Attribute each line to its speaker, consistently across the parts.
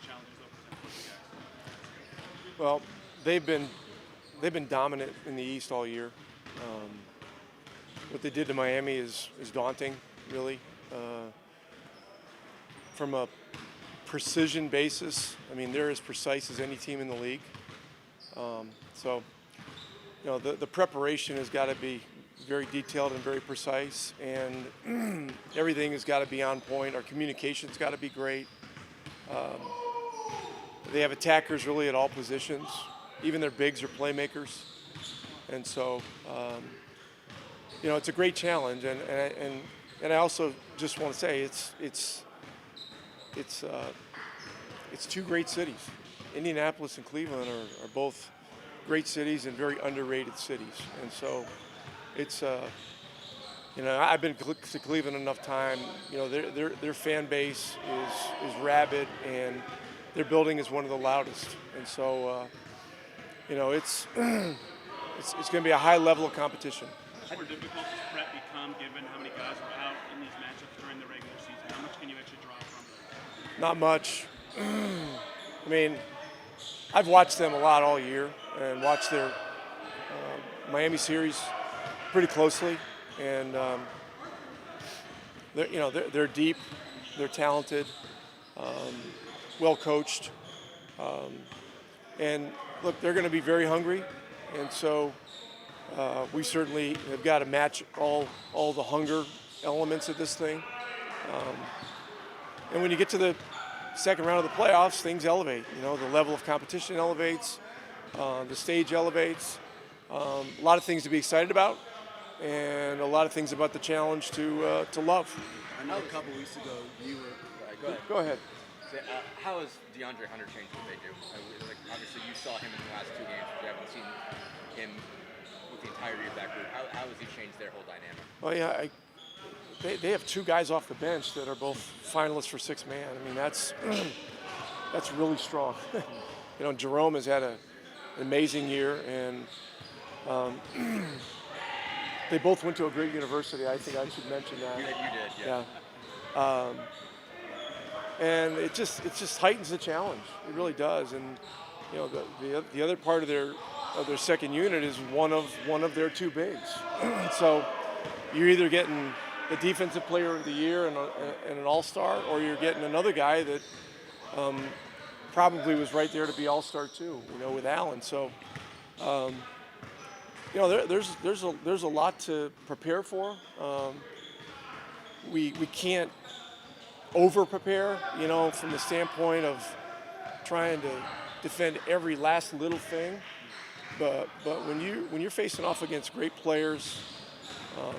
Speaker 1: the challenges though presented to you guys?
Speaker 2: Well, they've been dominant in the East all year. Um, what they did to Miami is daunting, really. From a precision basis, I mean, they're as precise as any team in the league. So, the preparation has got to be very detailed and very precise, and everything has got to be on point. Our communication's got to be great. They have attackers really at all positions. Even their bigs are playmakers, and so it's a great challenge. And I also just want to say it's two great cities. Indianapolis and Cleveland are both great cities and very underrated cities, and so it's I've been to Cleveland enough time. Their fan base is rabid, and their building is one of the loudest, and so it's it's going to be a high level of competition.
Speaker 1: How more difficult does prep become given how many guys are out in these matchups during the regular season? How much can you actually draw from?
Speaker 2: Not much. I mean, I've watched them a lot all year and watched their Miami series pretty closely, and they're deep, they're talented, well coached, and look, they're going to be very hungry, and so we certainly have got to match all the hunger elements of this thing. And when you get to the second round of the playoffs, things elevate. The level of competition elevates, the stage elevates. A lot of things to be excited about, and a lot of things about the challenge to love.
Speaker 3: I know a couple weeks ago you were.
Speaker 2: Go ahead.
Speaker 4: So, how has DeAndre Hunter changed what they do? Obviously, you saw him in the last 2 games. But you haven't seen him with the entirety of that group. How has he changed their whole dynamic?
Speaker 2: Well, yeah, they have 2 guys off the bench that are both finalists for sixth man. I mean, that's really strong. Jerome has had an amazing year, and they both went to a great university. I think I should mention that.
Speaker 4: You did, yeah.
Speaker 2: Yeah. And it just heightens the challenge. It really does. And the other part of their second unit is one of their 2 bigs. So you're either getting the defensive player of the year and an all-star, or you're getting another guy that probably was right there to be all-star too. With Allen. So there's a lot to prepare for. We can't over-prepare, from the standpoint of trying to defend every last little thing. But when you're facing off against great players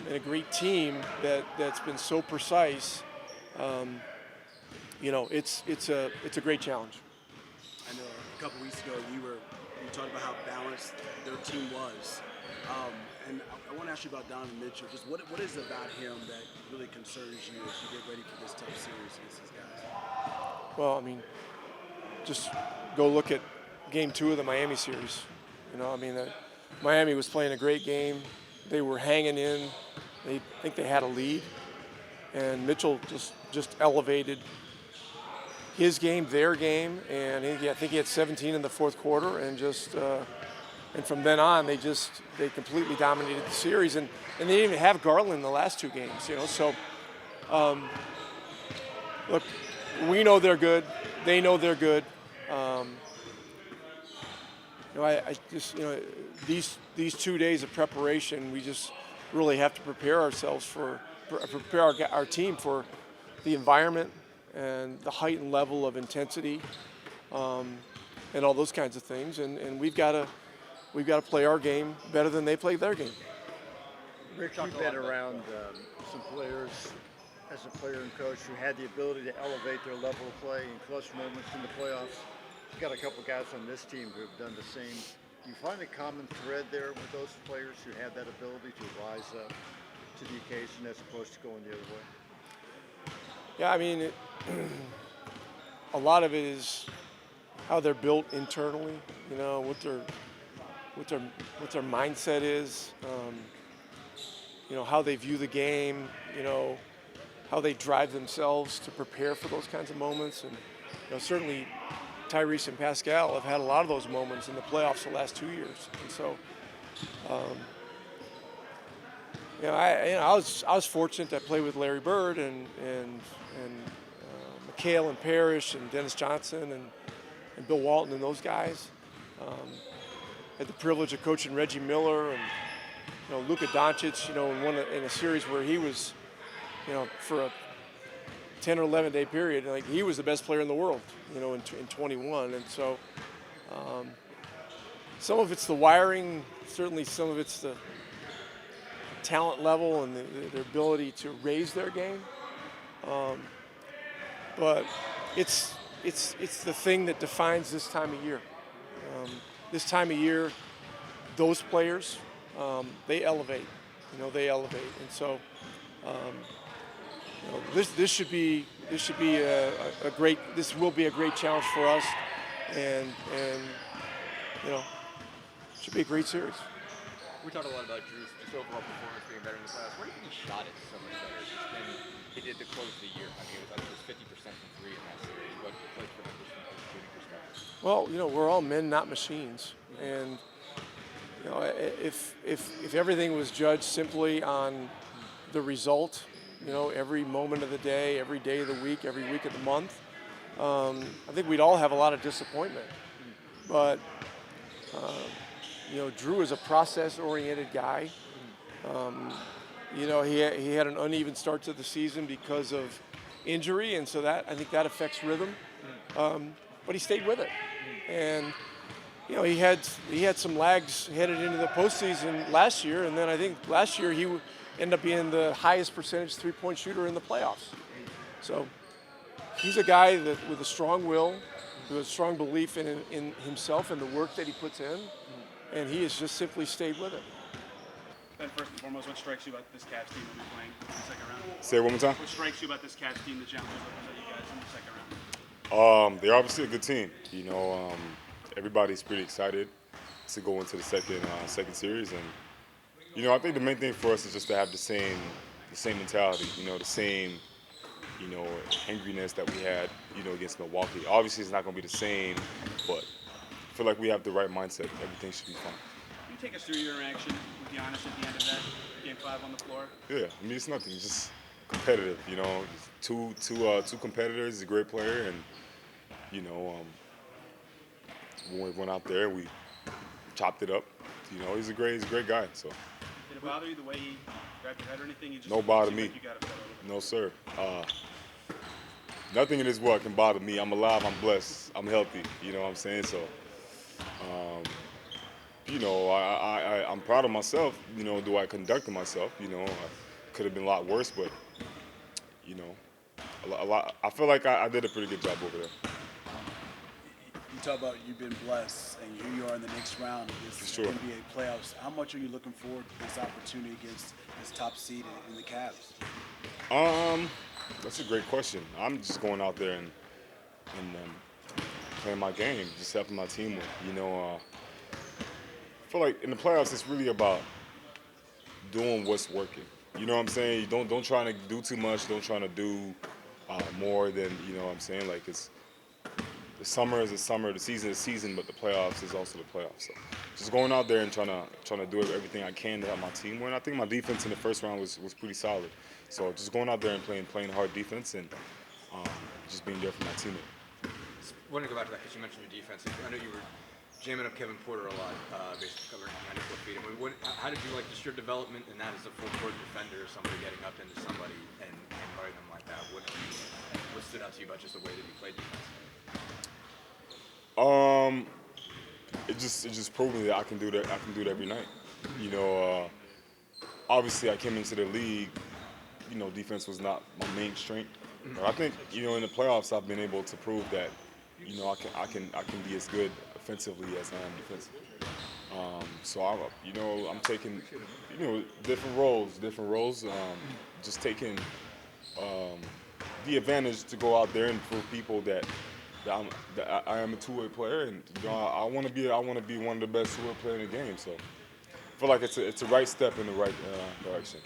Speaker 2: and a great team that's been so precise, it's a great challenge.
Speaker 3: I know a couple weeks ago you talked about how balanced their team was, and I want to ask you about Donovan Mitchell. Just what is it about him that really concerns you as you get ready for this tough series against these guys?
Speaker 2: Well, I mean, just go look at Game 2 of the Miami series. Miami was playing a great game. They were hanging in. They think they had a lead, and Mitchell just elevated his game, their game, and I think he had 17 in the fourth quarter, and and from then on they completely dominated the series, and they didn't even have Garland in the last 2 games. So look, we know they're good. They know they're good. These 2 days of preparation, we just really have to prepare our team for the environment and the heightened level of intensity, and all those kinds of things. And we've got to play our game better than they play their game.
Speaker 5: Rich, you've been around some players as a player and coach who had the ability to elevate their level of play in clutch moments in the playoffs. You've got a couple guys on this team who have done the same. Do you find a common thread there with those players who have that ability to rise up to the occasion as opposed to going the other way?
Speaker 2: Yeah, I mean, a lot of it is how they're built internally. What their mindset is. How they view the game. How they drive themselves to prepare for those kinds of moments. And certainly Tyrese and Pascal have had a lot of those moments in the playoffs the last 2 years. And so, I was fortunate to play with Larry Bird and McHale and Parrish and Dennis Johnson and Bill Walton and those guys. Had the privilege of coaching Reggie Miller and Luka Doncic. In a series where he was, for a 10 or 11 day period, like he was the best player in the world. In 21, and so some of it's the wiring. Certainly, some of it's the talent level and their ability to raise their game. But it's the thing that defines this time of year. This time of year, those players, they elevate. They elevate, and so this should be a great. This will be a great challenge for us, and should be a great series.
Speaker 4: We talked a lot about Drew's just overall performance being better in the playoffs. Where do you think he shot it so much better? He did to close the year. I mean, it was 50% from three in that series. What played for him just from a shooting perspective?
Speaker 2: Well, we're all men, not machines, and if everything was judged simply on the result, every moment of the day, every day of the week, every week of the month, I think we'd all have a lot of disappointment. But Drew is a process-oriented guy. He had an uneven start to the season because of injury, and so I think that affects rhythm. But he stayed with it, and he had some lags headed into the postseason last year, and then I think last year he ended up being the highest percentage three-point shooter in the playoffs. So he's a guy that with a strong will, with a strong belief in himself and the work that he puts in, and he has just simply stayed with it.
Speaker 1: Ben, first and foremost, what strikes you about this Cavs team will be playing in the second round?
Speaker 6: Say it one more time.
Speaker 1: What strikes you about this Cavs team, the challenges that present you guys in the second round?
Speaker 6: They're obviously a good team. Everybody's pretty excited to go into the second series, and I think the main thing for us is just to have the same mentality. The same hangriness that we had against Milwaukee. Obviously, it's not going to be the same, but I feel like we have the right mindset. Everything should be fine.
Speaker 1: Can you take us through your interaction with Giannis at the end of that Game 5 on the floor?
Speaker 6: Yeah, it's nothing. It's just competitive. Just two competitors. He's a great player, and when we went out there, we chopped it up. He's a great guy. So.
Speaker 1: Did it bother you the way he grabbed your head or anything? You just
Speaker 6: No bother me.
Speaker 1: like you got upset over it?
Speaker 6: No, sir. Nothing in this world can bother me. I'm alive. I'm blessed. I'm healthy. You know what I'm saying? So, I'm proud of myself. The way I conducted myself. I could have been a lot worse, but a lot. I feel like I did a pretty good job over there.
Speaker 3: You talk about you've been blessed, and here you are in the next round of this
Speaker 6: Sure.
Speaker 3: NBA playoffs. How much are you looking forward to this opportunity against this top seed in the Cavs?
Speaker 6: That's a great question. I'm just going out there and playing my game, just helping my team win. I feel like in the playoffs, it's really about doing what's working. You know what I'm saying? You don't try to do too much. Don't try to do more than Like it's. The summer is the summer, the season is the season, but the playoffs is also the playoffs. So just going out there and trying to do everything I can to help my team win. I think my defense in the first round was pretty solid. So just going out there and playing hard defense and just being there for my teammate.
Speaker 4: I want to go back to that because you mentioned your defense. I know you were jamming up Kevin Porter a lot, basically covering 94 feet. How did you like just your development in that as a full court defender, somebody getting up into somebody and guarding them like that? What stood out to you about just the way that you played defense?
Speaker 6: It just proved me that I can do that. I can do it every night. Obviously I came into the league. Defense was not my main strength. But I think in the playoffs I've been able to prove that I can be as good offensively as I am defensively. So I'm taking different roles. Just taking the advantage to go out there and prove people that I am a two-way player, and I want to be one of the best two-way players in the game. So I feel like it's a right step in the right direction.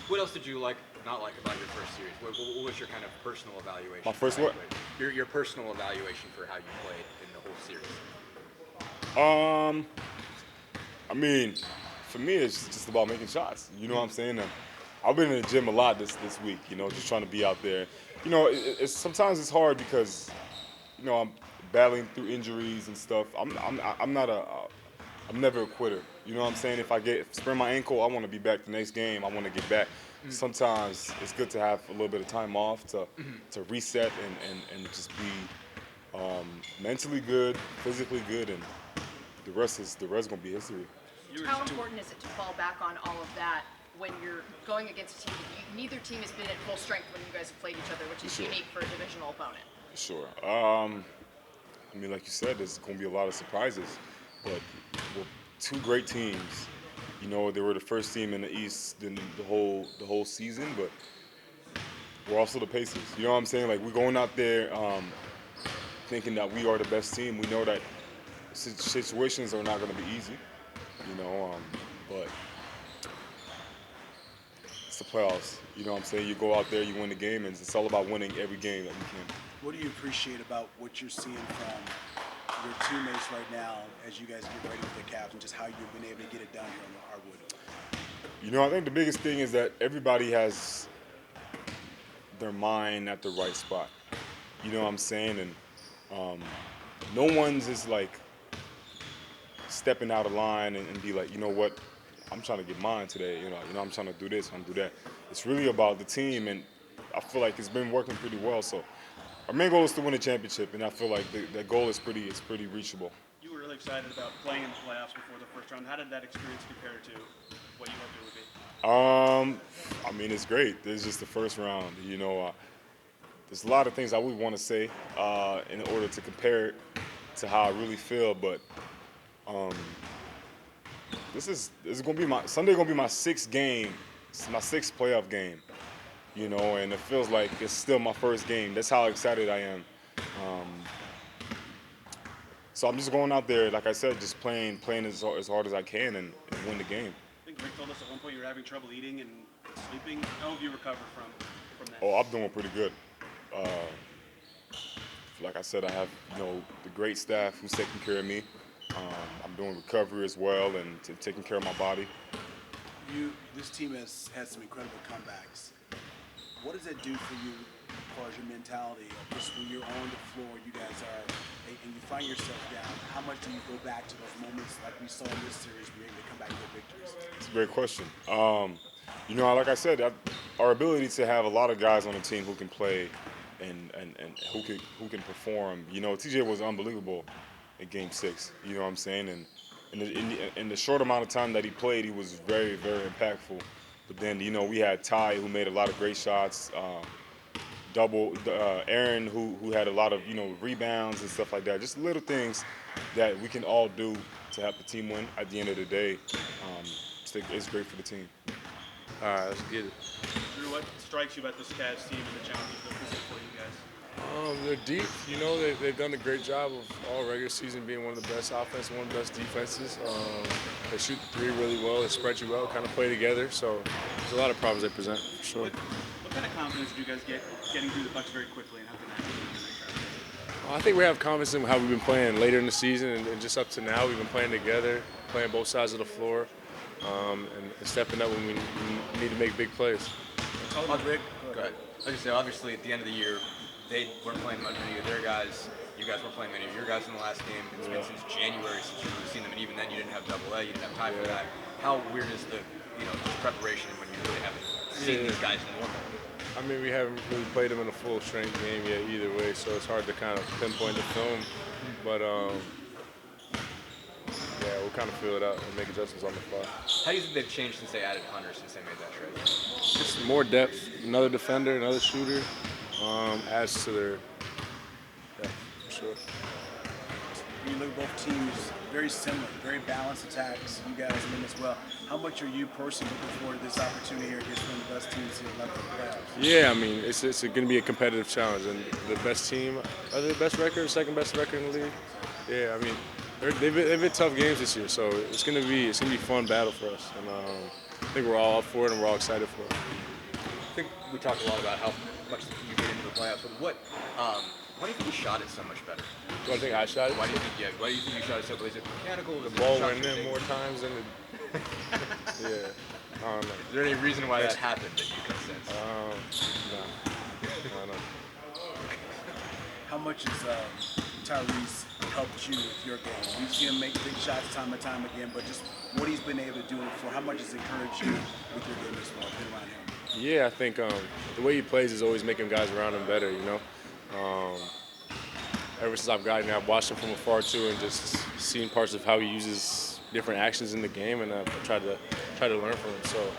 Speaker 4: What else did you like not like about your first series? What was your kind of personal evaluation?
Speaker 6: My first
Speaker 4: for how
Speaker 6: what?
Speaker 4: you played? Your personal evaluation for how you played in the whole series.
Speaker 6: I mean, for me, it's just about making shots. You know what I'm saying? And I've been in the gym a lot this week. You know, just trying to be out there. You know, sometimes it's hard because, you know, I'm battling through injuries and stuff. I'm never a quitter. You know what I'm saying? If I sprain my ankle, I want to be back the next game. I want to get back. Sometimes it's good to have a little bit of time off to reset and just be mentally good, physically good, and the rest gonna be history.
Speaker 7: How important is it to fall back on all of that when you're going against a team? Neither team has been at full strength when you guys have played each other, which is unique for a divisional opponent.
Speaker 6: Sure. I mean, like you said, there's going to be a lot of surprises, but we're two great teams. You know, they were the first team in the East in the whole season, but we're also the Pacers. You know what I'm saying? Like, we're going out there thinking that we are the best team. We know that situations are not going to be easy, you know, but it's the playoffs. You know what I'm saying? You go out there, you win the game, and it's all about winning every game that you can.
Speaker 3: What do you appreciate about what you're seeing from your teammates right now as you guys get ready for the Cavs and just how you've been able to get it done here on the hardwood?
Speaker 6: You know, I think the biggest thing is that everybody has their mind at the right spot. You know what I'm saying? And no one's just like stepping out of line and be like, you know what, I'm trying to get mine today. You know, I'm trying to do this, I'm trying to do that. It's really about the team, and I feel like it's been working pretty well. So our main goal is to win a championship, and I feel like that goal is pretty reachable.
Speaker 1: You were really excited about playing in the playoffs before the first round. How did that experience compare to what you hoped it would be?
Speaker 6: I mean, it's great. This is just the first round. You know, there's a lot of things I would want to say in order to compare it to how I really feel, but this is gonna be Sunday gonna be my sixth game. It's my sixth playoff game. You know, and it feels like it's still my first game. That's how excited I am. So I'm just going out there, like I said, just playing as hard as I can and win the game.
Speaker 1: I think Rick told us at one point you were having trouble eating and sleeping. How have you recovered from that?
Speaker 6: Oh, I'm doing pretty good. Like I said, I have, you know, the great staff who's taking care of me. I'm doing recovery as well and taking care of my body.
Speaker 3: This team has had some incredible comebacks. What does that do for you as far as your mentality of just when you're on the floor, you guys are, and you find yourself down, how much do you go back to those moments like we saw in this series where you're able to come back and get victories?
Speaker 6: It's a great question. You know, like I said, our ability to have a lot of guys on the team who can play and who can perform. You know, TJ was unbelievable in Game 6. You know what I'm saying? And in the short amount of time that he played, he was very, very impactful. But then, you know, we had Ty, who made a lot of great shots. Aaron, who had a lot of, you know, rebounds and stuff like that. Just little things that we can all do to help the team win. At the end of the day, it's great for the team.
Speaker 8: All right, let's get it.
Speaker 1: Drew, what strikes you about this Cavs team and the challenges they're presenting for you guys?
Speaker 8: They're deep. You know, they've done a great job of all regular season being one of the best offenses, one of the best defenses. They shoot the three really well. They spread you well, kind of play together. So there's a lot of problems they present, for sure.
Speaker 1: What kind of confidence do you guys get getting through the Bucks very quickly, and how can that happen?
Speaker 8: I think we have confidence in how we've been playing later in the season and just up to now. We've been playing together, playing both sides of the floor, and stepping up when we need to make big plays.
Speaker 4: Rick, go ahead. Like I said, obviously at the end of the year, they weren't playing many of their guys. You guys weren't playing many of your guys in the last game. It's been since January since you've seen them, and even then you didn't have double-A, you didn't have time for that. How weird is the, you know, just preparation when you really haven't seen these guys normal?
Speaker 8: I mean, we haven't really played them in a full strength game yet either way, so it's hard to kind of pinpoint the film. But yeah, we'll kind of feel it out and make adjustments on the fly.
Speaker 4: How do you think they've changed since they added Hunter, since they made that trade?
Speaker 8: Just more depth, another defender, another shooter. Adds to their, yeah, for sure.
Speaker 3: When you look at both teams, very similar, very balanced attacks. You guys in them as well. How much are you personally looking forward to this opportunity here against one of the best teams in the playoffs?
Speaker 8: Yeah, I mean, it's going to be a competitive challenge, and the best team, are they the best record, second best record in the league? Yeah, I mean, they've been tough games this year, so it's going to be a fun battle for us, and I think we're all up for it and we're all excited for it.
Speaker 4: think we talked a lot about how much you get into the playoffs, but why do you think you shot it so much better?
Speaker 8: Do I think I shot it?
Speaker 4: Why do you think you shot it so better? Is it mechanical?
Speaker 8: The ball went in more times than the. Yeah. I don't know.
Speaker 4: Is there any reason why that happened that you can sense?
Speaker 8: No. I don't know.
Speaker 3: How much has Tyrese helped you with your game? We've seen him make big shots time and time again, but just what he's been able to do for how much has encouraged you with your game as well, been around him?
Speaker 8: Yeah, I think the way he plays is always making guys around him better, Ever since I've gotten here, I've watched him from afar too, and just seen parts of how he uses different actions in the game, and I've tried to learn from him. So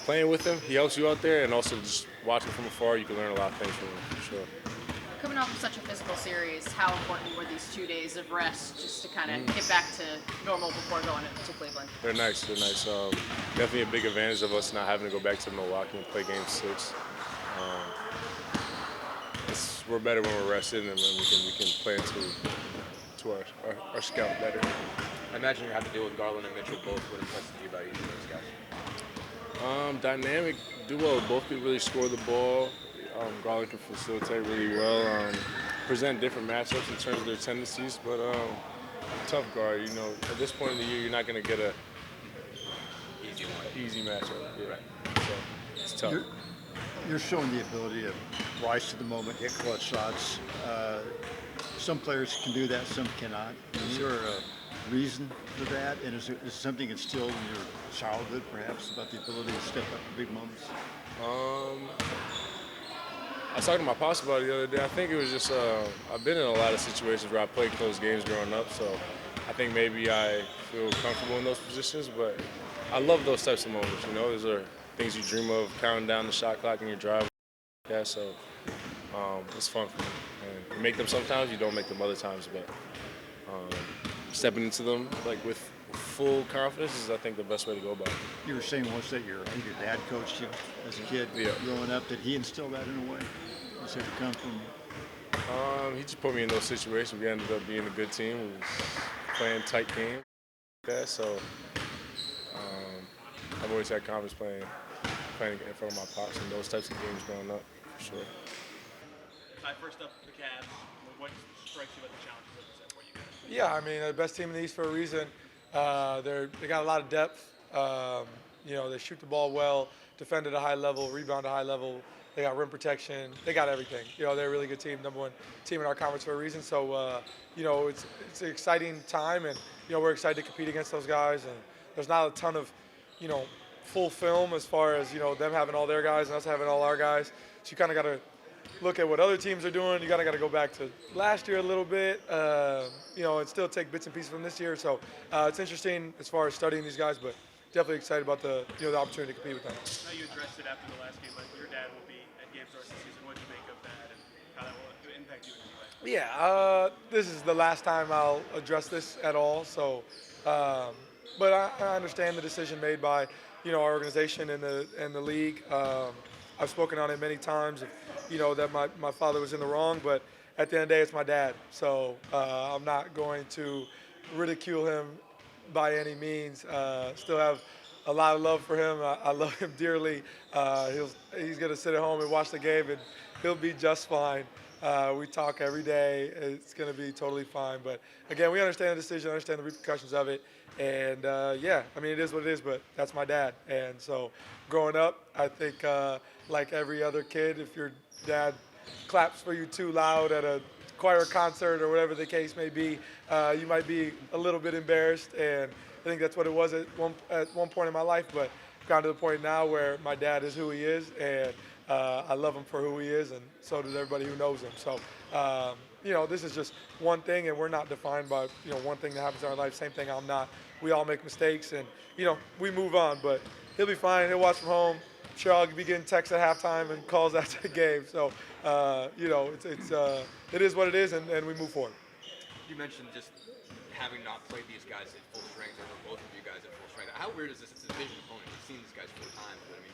Speaker 8: playing with him, he helps you out there, and also just watching from afar, you can learn a lot of things from him, for sure.
Speaker 7: Coming off of such a physical series, how important were these 2 days of rest just to kind of get back to normal before going to Cleveland?
Speaker 8: They're nice. Definitely a big advantage of us not having to go back to Milwaukee and play Game 6. We're better when we're rested, and then we can play into our scout better.
Speaker 4: I imagine you have to deal with Garland and Mitchell both. What impresses you about each of those guys?
Speaker 8: Dynamic duo. Both can really score the ball. Garland can facilitate really well. Present different matchups in terms of their tendencies, but tough guard. At this point in the year, you're not going to get a easy matchup. Yeah. Right. So it's tough.
Speaker 5: You're showing the ability to rise to the moment, hit clutch shots. Some players can do that, some cannot. Is there a reason for that? And is something instilled in your childhood, perhaps, about the ability to step up in big moments?
Speaker 8: I was talking to my pops about it the other day. I think it was just I've been in a lot of situations where I played close games growing up, so I think maybe I feel comfortable in those positions. But I love those types of moments. Those are things you dream of, counting down the shot clock in your drive. Yeah, so it's fun for me. And you make them sometimes, you don't make them other times, but stepping into them with full confidence is, I think, the best way to go about it.
Speaker 5: You were saying once that your dad coached you as a kid growing up. Did he instill that in a way? Does it come from?
Speaker 8: He just put me in those situations. We ended up being a good team. We was playing tight games. So I've always had confidence playing in front of my pops in those types of games growing up, for sure.
Speaker 1: First up, the Cavs. What strikes you about the challenges that present for you guys?
Speaker 2: Yeah, I mean, the best team in the East for a reason. They got a lot of depth. They shoot the ball well, defend at a high level, rebound at a high level. They got rim protection. They got everything. They're a really good team, #1 team in our conference for a reason. So, it's an exciting time, and we're excited to compete against those guys. And there's not a ton of, full film as far as them having all their guys and us having all our guys. So you kind of got to look at what other teams are doing. You got to go back to last year a little bit, and still take bits and pieces from this year. So it's interesting as far as studying these guys, but definitely excited about the opportunity to compete with them.
Speaker 1: Now you addressed it after the last game, but your dad will be at games the rest of the season. What do you make of that, and how that will impact you in any way?
Speaker 2: Yeah, this is the last time I'll address this at all. So, but I understand the decision made by our organization and the league. I've spoken on it many times. That my father was in the wrong, but at the end of the day, it's my dad. So I'm not going to ridicule him by any means. Still have a lot of love for him. I love him dearly. He's going to sit at home and watch the game, and he'll be just fine. We talk every day. It's going to be totally fine. But, again, we understand the decision, understand the repercussions of it. And, it is what it is, but that's my dad. And so growing up, I think like every other kid, if your dad claps for you too loud at a choir concert or whatever the case may be, you might be a little bit embarrassed. And I think that's what it was at one point in my life. But I've gotten to the point now where my dad is who he is, and I love him for who he is, and so does everybody who knows him. So, this is just one thing, and we're not defined by, one thing that happens in our life. Same thing, I'm not. We all make mistakes, and, we move on. But he'll be fine. He'll watch from home. I'm sure I'll be getting texts at halftime and calls after the game. So, it is what it is, and we move forward.
Speaker 4: You mentioned just having not played these guys at full strength, or both of you guys at full strength. How weird is this? It's a division opponent. You've seen these guys 4 times, but you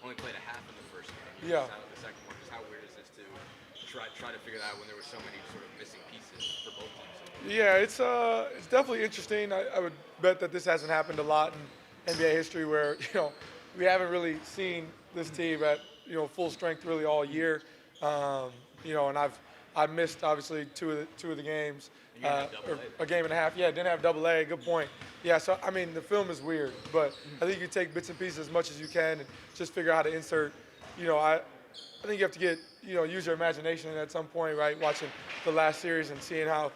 Speaker 4: only played a half in the first game.
Speaker 2: Yeah.
Speaker 4: Out of the second one. Just how weird is this to try to figure that out when there were so many sort of missing pieces for both teams?
Speaker 2: Yeah, it's definitely interesting. I would bet that this hasn't happened a lot in NBA history where, we haven't really seen this team at full strength really all year. And I missed obviously two of the games, or a game and a half. Yeah, didn't have double A. Good point. Yeah, so I mean the film is weird, but I think you take bits and pieces as much as you can and just figure out how to insert. I think you have to get use your imagination at some point, right? Watching the last series and seeing how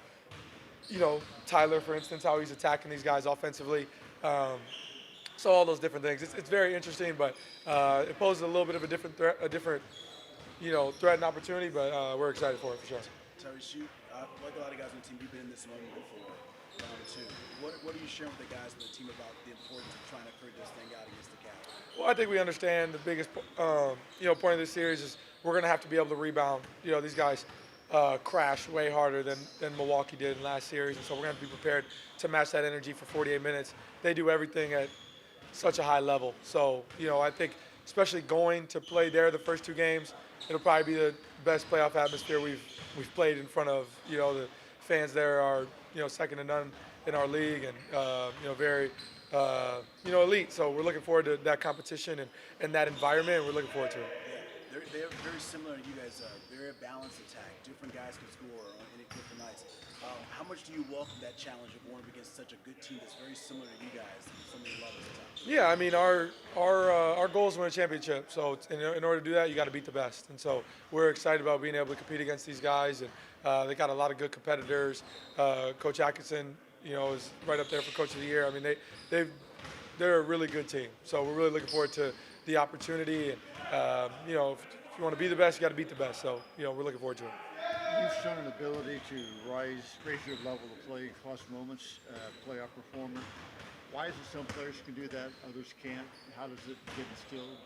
Speaker 2: Tyler, for instance, how he's attacking these guys offensively. So all those different things. It's very interesting, but it poses a little bit of a different threat and opportunity. But we're excited for it for sure.
Speaker 3: Tyrese, like a lot of guys on the team, you've been in this moment before, round two. What are you sharing with the guys on the team about the importance of trying to figure this thing out against the Cavs?
Speaker 2: Well, I think we understand the biggest point of this series is we're going to have to be able to rebound. These guys crashed way harder than Milwaukee did in last series, and so we're going to have to be prepared to match that energy for 48 minutes. They do everything at such a high level. So, I think especially going to play there the first two games, it'll probably be the best playoff atmosphere we've played in front of. The fans there are second to none in our league, and very elite. So we're looking forward to that competition and that environment, and we're looking forward to it.
Speaker 3: Yeah, they're very similar to you guys. Very balanced attack. Different guys can score on any different nights. How much do you welcome that challenge of going up against such a good team that's very similar to you guys and some of your levels of time?
Speaker 2: Yeah, I mean our goal is to win a championship. So in order to do that, you got to beat the best. And so we're excited about being able to compete against these guys. And they got a lot of good competitors. Coach Atkinson, is right up there for Coach of the Year. I mean they're a really good team. So we're really looking forward to the opportunity. And if you want to be the best, you got to beat the best. So we're looking forward to it.
Speaker 5: You've shown an ability to raise your level of play in clutch moments, playoff performance. Why is it some players can do that, others can't? How does it get instilled?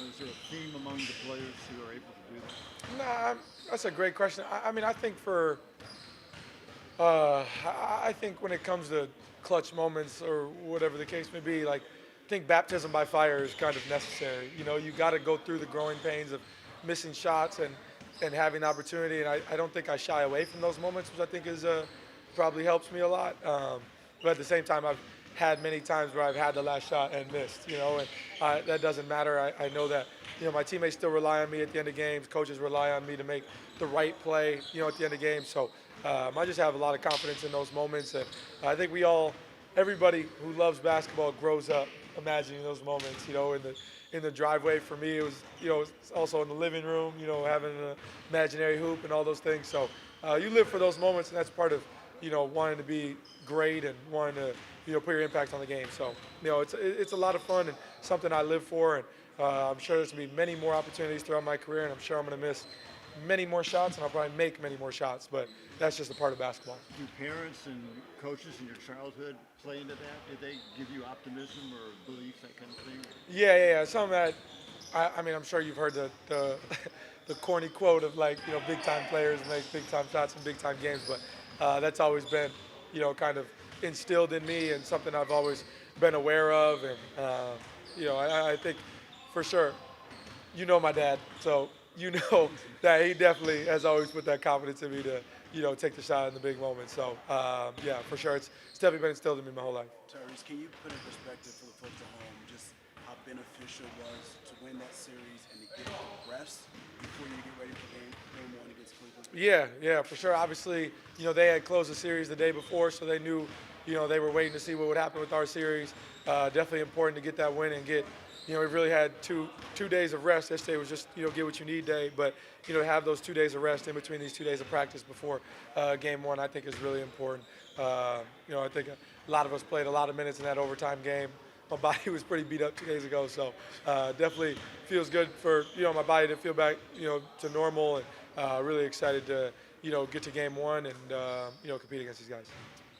Speaker 5: Is there a theme among the players who are able to do that?
Speaker 2: Nah, that's a great question. I mean, I think I think when it comes to clutch moments or whatever the case may be, I think baptism by fire is kind of necessary. You got to go through the growing pains of missing shots and having opportunity, and I don't think I shy away from those moments, which I think is probably helps me a lot. But at the same time, I've had many times where I've had the last shot and missed, and that doesn't matter. I know that my teammates still rely on me at the end of games. Coaches rely on me to make the right play, at the end of games. So I just have a lot of confidence in those moments, and I think everybody who loves basketball grows up imagining those moments. In the driveway for me, it was it's also in the living room, having an imaginary hoop and all those things. So you live for those moments, and that's part of wanting to be great and wanting to put your impact on the game. So it's a lot of fun and something I live for, and I'm sure there's gonna be many more opportunities throughout my career, and I'm sure I'm gonna miss many more shots, and I'll probably make many more shots, but that's just a part of basketball.
Speaker 5: Do parents and coaches in your childhood play into that? Did they give you optimism or belief, that kind of thing?
Speaker 2: Yeah. Some of that, I mean, I'm sure you've heard the the corny quote of big time players make big time shots in big time games, but that's always been kind of instilled in me and something I've always been aware of, and I think for sure my dad, so that he definitely has always put that confidence in me to take the shot in the big moments. So yeah, for sure it's definitely been instilled in me my whole life.
Speaker 3: Tyrese, can you put in perspective for the folks at home just how beneficial it was to win that series and to get rest before you get ready for game one against Cleveland?
Speaker 2: Yeah, for sure. Obviously, they had closed the series the day before, so they knew, they were waiting to see what would happen with our series. Definitely important to get that win and get, we really had two days of rest. Yesterday was just, get what you need day, but, to have those 2 days of rest in between these 2 days of practice before game one, I think is really important. I think a lot of us played a lot of minutes in that overtime game. My body was pretty beat up 2 days ago, so definitely feels good for, my body to feel back, to normal, and really excited to, get to game one and, compete against these guys.